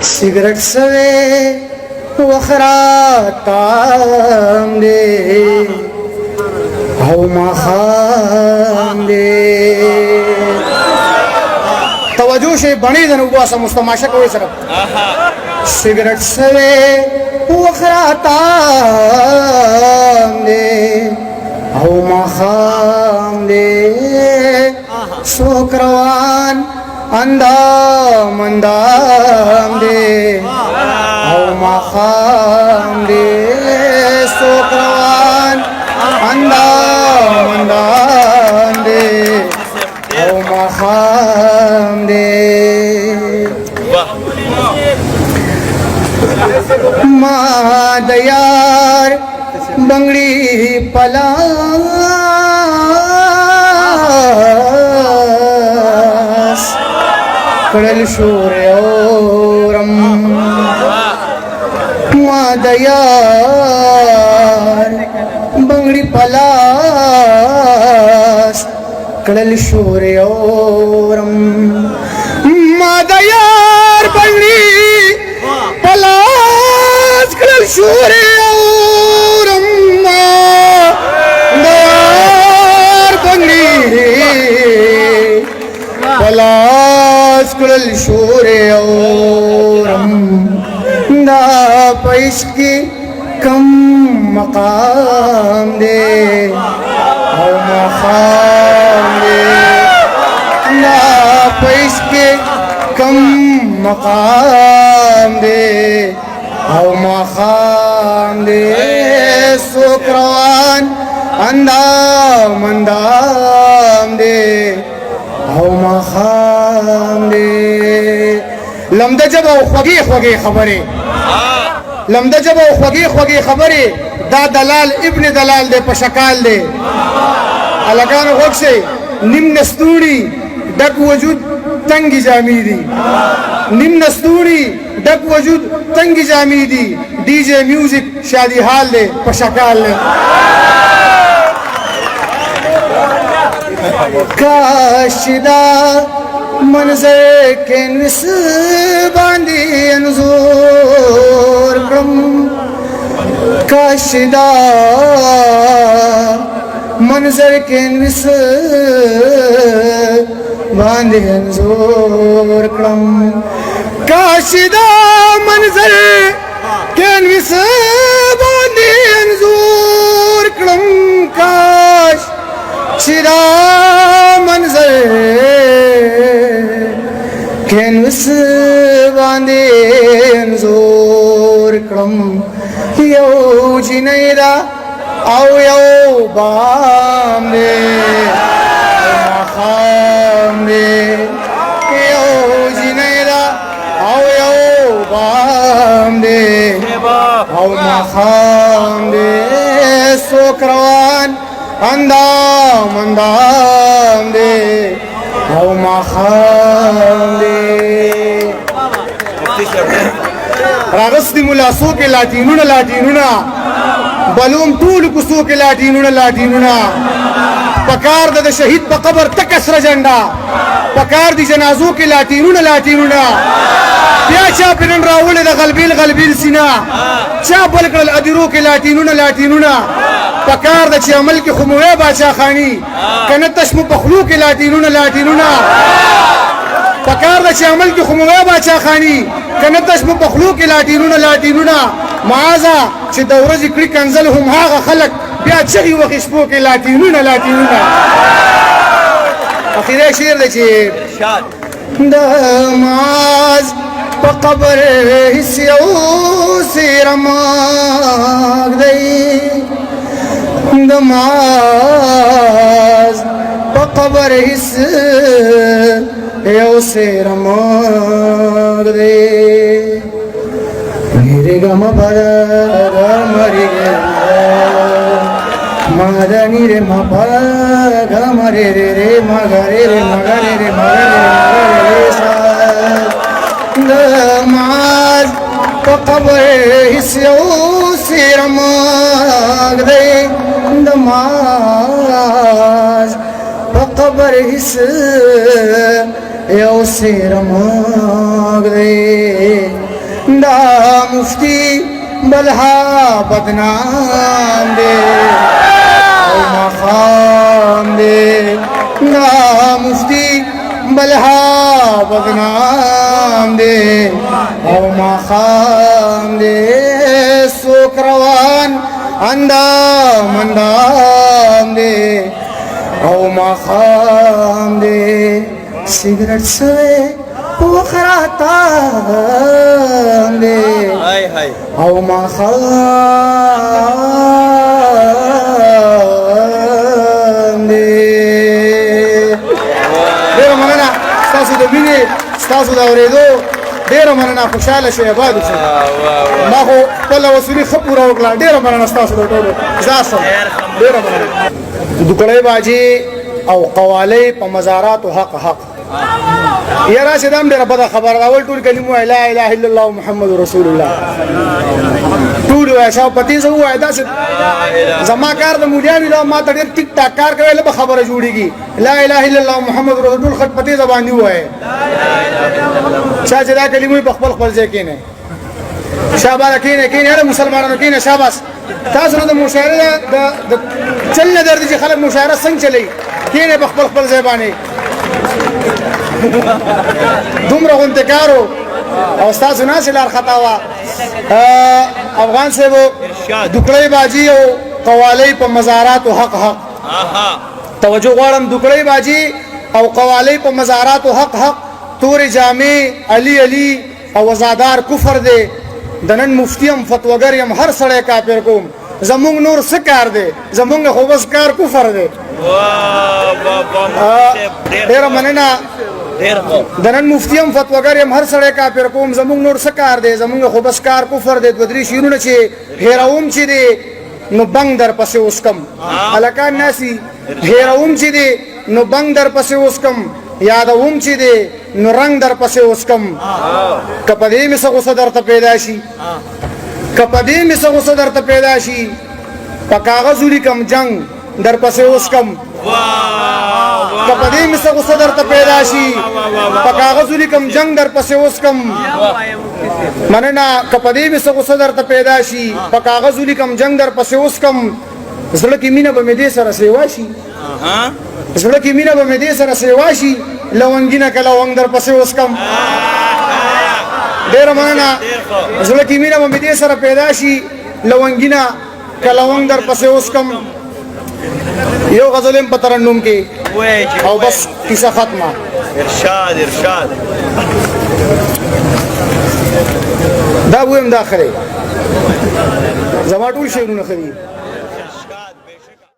सिगरेट सवे वखराताम दे हौ माखाम दे तवज्जो से बणी दन उबा सा मुस्तमाशा कोई सरफ सिगरेट सवे वखराताम दे हौ माखाम दे सोकरवान अंदाम अंदाम दे हौ माखाम दे सोकरवान अंदाम अंदाम दे हौ माखाम दे माँ दयार बंगड़ी पला कड़ल शूर्योरम माँ दयार बंगड़ी पलास कड़ल शूर्योरम माँ दयार बंगड़ी पलास कड़ल शूर्योरम दयार बंगड़ी पलास कड़ल शूर्योरम दा पैस की कम मकाम दे हौ मकाम दे ना पैस के कम मकाम दे हौ मकाम दे सोकरवान अंदाम अंदाम दे हौ मकाम दे लमदा जब ख्वगी ख्वगी खबरे लमदा जब ख्वगी ख्वगी खबरे दा दलाल इब्न दलाल दे पशकाल दे अलगान वक्त से निम्न स्तूरी डक वजूद तंगी जामी दी निम्न स्तूरी डक वजूद तंगी जामी दी डीजे म्यूजिक शादी हाल दे पशकाल दे काशिदा मंजर के निस बांधी अनजोर क्रम काशिदा मंजर के निस बांधी अनजोर क्रम काशिदा मंजर के निस बांधी अनजोर क्रम काश शिदा मंजर कैनवस बांधे जोर क्रम यो जिनेरा आओ यो बाम दे मखाम दे यो जिनेरा आओ यो बाम दे आओ मखाम दे सोकरवान अंदाम अंदाम दे हौ मखाम दे रागस्ती मुला सो के लाटीनुना लाटीनुना बलूम टूल कुसो के लाटीनुना लाटीनुना पकार द शहीद प कबर तक असर झंडा पकार दी जनाजो के लाटीनुना लाटीनुना क्या चा पिरन रावले द गलबिल गलबिल सिना चा बलकल अदिरो के लाटीनुना लाटीनुना पकार द अमल के खुमुए बादशाह खानी कनतश मुपखलू के लाटीनुना लाटीनुना पकार द अमल के खुमुए बादशाह खानी कनतश मुपखलू के लाटीनुना लाटीनुना माजा च दौर जिक्री कंजल हम हा खलक बिया चही वखिस्पो के लाटीनुना लाटीनुना आखिरी शेर दे इरशाद दमाज पकबर हिस्सो से रमाग दई नमाज पकबर हिस से रमाग दे मेरे गम भर मरी मदनी रे मर मरे रे रे मगरे रे मगरे रे मगरे नमाज पकबर हिस्सो से रमाग दे नमाज पकबर हिस्सो से रमाग दे دا مفتی بلها بدنام دے او مخام دے دا مفتی بلها بدنام دے او مخام دے سوک روان اندام اندام دے او مخام دے سگریٹ سوے وخراتام دے او مخام دے ډیره مننه ستاسو د مینې ستاسو د اورېدو ډیره مننه خوشحاله شئ آباد اوسئ ما خو خپله وصولي ښه پوره وکړه ډیره مننه ستاسو د ټولو ځا شم ډیره مننه دوکړی باجي او قوالۍ په مزاراتو حق یاره چې دا هم ډېره بده خبره ده اول ټول کلمې ووایي لا اله الا الله محمد رسول الله ټول ووایه شا په تیزه ووایه داسې زما کار د مولیانو له ما ته ډېر ټیک ټاک کار کوي لږ به خبره جوړېږي لا اله الا الله محمد رسول ټول خټ په تیزه باندې ووایه چا چې دا کلمې په خپل ځای کښېنئ شاباله کښېنئ هره مسلمانانو کښېنئ شاباس تاسو نه د مشاعرې د چل نه درځي چې خلک مشاعره څنګه چلوي کښېنئ په خپل ځای باندې دومره غونډه کارو او ستاسو ناسې لار خطا وه افغان صاحب دوکړی باجي او قوالۍ په مزاراتو حق توجه غواړم دوکړی باجي او قوالۍ په مزاراتو حق تورې جامې علي او وزادار کفر دی د نن مفتی یم فتواګر یم هر سړی کافر کوم زمونږ نور څه کار دی زمونږ خو بس کار کفر دی ډېره مننه د نن مفتی یم فتواګر یم هر سړی کافر کوم زمونږ نور څه کار دی زمونږ خو بس کار کفر دی دوه درې شعرونه چې هېروم چې دی نو بنګ در پسې اوسکم هلکان ناسي هېروم چې دی نو بنګ در پسې اوسکم یادوم چې دی نو رنګ در پسې اوسکم که په دې مې څه غوسه درته پیدا شي که په دې مې څه غوسه درته پیدا شي په کاغذ ولیکم جنګ در پسې اوسکم که په دې مې څه غوسه درته پیدا شي په کاغذ ولیکم جنګ در پسې اوسکم مننه که په دې مې څه غوسه درته پیدا شي په کاغذ ولیکم جنګ در پسې اوسکم زړه کې مینه به مې دې سره سیوا شي زړه کې مینه به مې دې سره سیوا شي لونګینه که لونګ در پسې اوسکم ډېره مننه زړه کې مینه به مې دې سره پیدا شي لونګینه که لونګ در پسې اوسکم یو غزل هم په ترنم کې او بس کیسه ختمه ارشاد دا ویم دا خره زما ټول شعرونه ښه دي